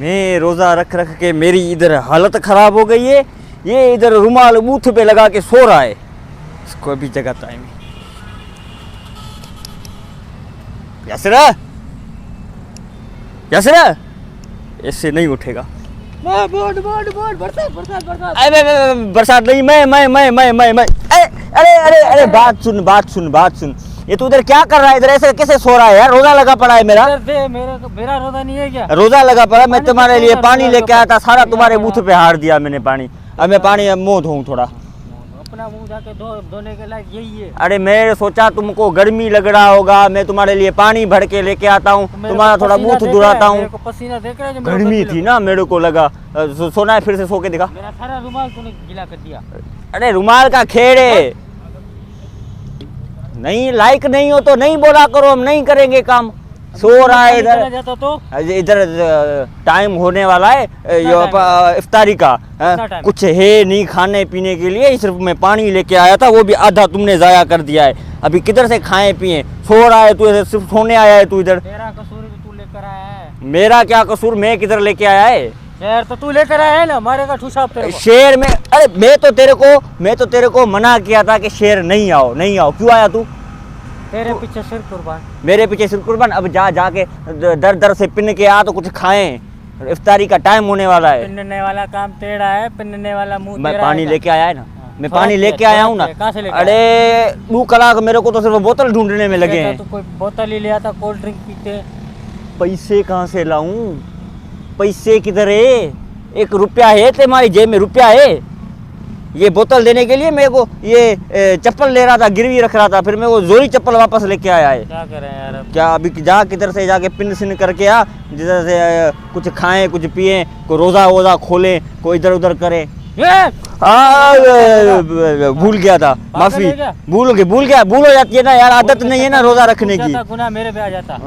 मैं रोज़ा रख रख के मेरी इधर हालत ख़राब हो गई है। ये इधर रुमाल बूथ पे लगा के सो रहा है। इसको अभी जगह टाइम है। यासरा, यासरा, इससे नहीं उठेगा। बरसात नहीं, मैं अरे अरे अरे बात सुन। ये तू इधर क्या कर रहा है? इधर ऐसे कैसे सो रहा है यार? रोजा लगा पड़ा है मेरा। मेरा रोजा नहीं है क्या? रोजा लगा पड़ा। मैं तुम्हारे लिए पानी लेके आया था, सारा तुम्हारे मुंह पे हार दिया मैंने पानी। अब मैं पानी मुंह धोऊं थोड़ा। अपना मुंह जाके धोने के लायक यही है। अरे मैं सोचा तुमको गर्मी लग रहा होगा, मैं तुम्हारे लिए पानी भर के लेके आता हूँ, तुम्हारा थोड़ा मुंह धुलाता हूँ। पसीना देख रहा है? गर्मी थी ना, मेरे को लगा। सोना है, फिर से सो के दिखा। मेरा सारा रुमाल तूने गीला कर दिया। अरे रुमाल का खेड़े नहीं, लाइक नहीं हो तो नहीं बोला करो, हम नहीं करेंगे काम। सो रहा है इधर। तो इधर टाइम होने वाला है इफ्तारी का। कुछ है नहीं खाने पीने के लिए, सिर्फ मैं पानी लेके आया था, वो भी आधा तुमने जाया कर दिया है। अभी किधर से खाए पिए? सो रहा है तू, सिर्फ सोने आया है तू इधर। तेरा कसूर तू लेकर आया है। मेरा क्या कसूर? मैं किधर लेके आया है? शेर तो तू लेकर आया है ना, मारेगा ठूसा तेरे को। शेर में? अरे मैं तो तेरे को मना किया था कि शेर नहीं आओ। क्यों आया तू? तेरे पीछे सिर कुर्बान। मेरे पीछे सिर कुर्बान। अब जाके दर से पिन के आ तो कुछ खाएं। इफ्तारी का टाइम होने वाला है। पिनने वाला काम तेरा है, पिनने वाला मुंह तेरा है। मैं पानी लेके आया है ना, मैं पानी लेके आया हूँ ना। कहाँ से लेके? अरे 2 कलाक मेरे को तो सिर्फ बोतल ढूंढने में लगे हैं। तो कोई बोतल ही ले आता, कोल्ड ड्रिंक पीते। पैसे कहाँ से लाऊं? पैसे किधर है? 1 रुपया है तुम्हारी जेब में? रुपया है? ये बोतल देने के लिए मेरे को ये चप्पल ले रहा था, गिरवी रख रहा था, फिर मैं वो जोरी चप्पल वापस लेके आया है। क्या करें यार अब? क्या अभी जा किधर से जाके पिन सिन करके आ, जिधर से कुछ खाएं कुछ पिए, कोई रोजा वोजा खोले, कोई इधर उधर करे। भूल गया था, माफी। भूल हो जाती है ना यार, आदत नहीं है ना रोजा रखने की। गुनाह मेरे पे आ जाता।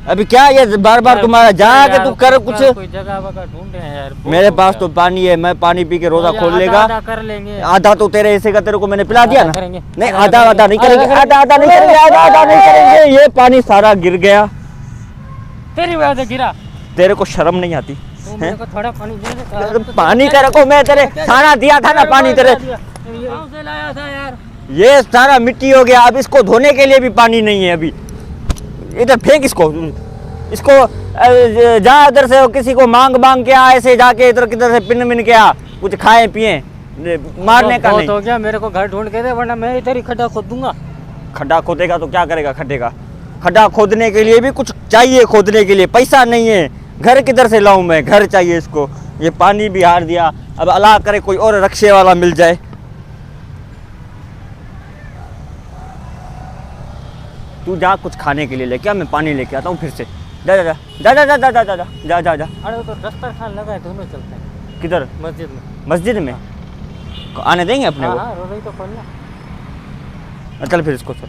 अभी क्या ये बार बार तुम्हारा जाके तू कर कुछ। कोई जगह वगह ढूंढ रहे हैं यार। मेरे पास तो पानी है, मैं पानी पी के रोजा खोल लेगा। आधा कर लेंगे। आधा तो तेरे हिस्से का तेरे को मैंने पिला दिया ना। नहीं आधा नहीं करेंगे, आधा नहीं करेंगे। ये पानी सारा गिर गया, तेरी वजह से गिरा। तेरे को शर्म नहीं आती? मेरे को थोड़ा पानी दे दे। पानी तेरे को मैं तेरे खाना दिया था ना, पानी तेरे से लाया था यार। ये सारा मिट्टी हो गया। अब इसको धोने के लिए भी पानी नहीं है। अभी इधर फेंक इसको जा, इधर से किसी को मांग के आ, ऐसे जाके इधर किधर से पिन के आ, कुछ खाए पिए, मारने का नहीं। हो गया, मेरे को घर ढूंढ के दे, वरना मैं इधर ही खड्डा खोद दूंगा। खड्डा खोदेगा तो क्या करेगा? खड्डा खोदने के लिए भी कुछ चाहिए, खोदने के लिए पैसा नहीं है। घर किधर से लाऊं मैं? घर चाहिए इसको। ये पानी भी हार दिया। अब अल्लाह करे कोई और रक्षे वाला मिल जाए। तू जा कुछ खाने के लिए लेके आ, मैं पानी लेके आता हूँ फिर से। जा। अरे तो दस्तरखान लगा है, दोनों चलते हैं। किधर? मस्जिद में आने देंगे अपने को? रोज़ा ही तो खोलना। चल फिर इसको चल।